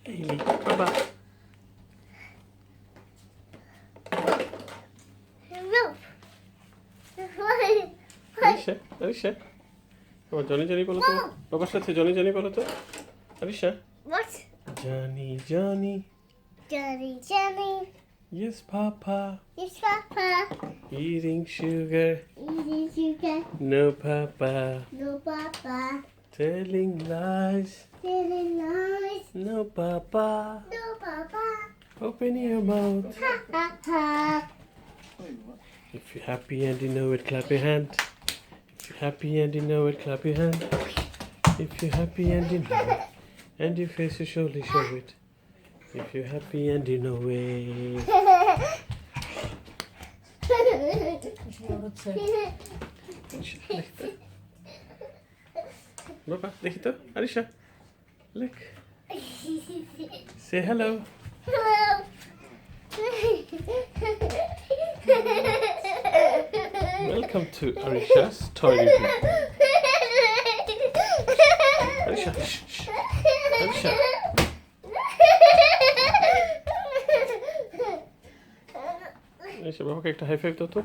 Hailey, Baba. Arisha, Arisha. Come on, Johnny, Johnny, bolo to. Baba's সাথে Johnny, Johnny, bolo to. Arisha. What? Johnny, Johnny. Johnny, Johnny. Yes, Papa. Yes, Papa. Eating sugar. Eating sugar. No, Papa. No, Papa. Telling lies. Telling lies. No, Papa. No, Papa. Open your mouth. Ha, ha, ha. If you're happy and you know it, clap your hand. If you're happy and you know it, clap your hand. If you're happy and you know it, and your face you surely show it. If you're happy and you know it. Baba, দেখি তো, Arisha. Look. Say hello. Hello. Welcome to Arisha's toy review. Arisha, shh, shh. Arisha. Arisha, বাবাকে একটা high five দাও তো।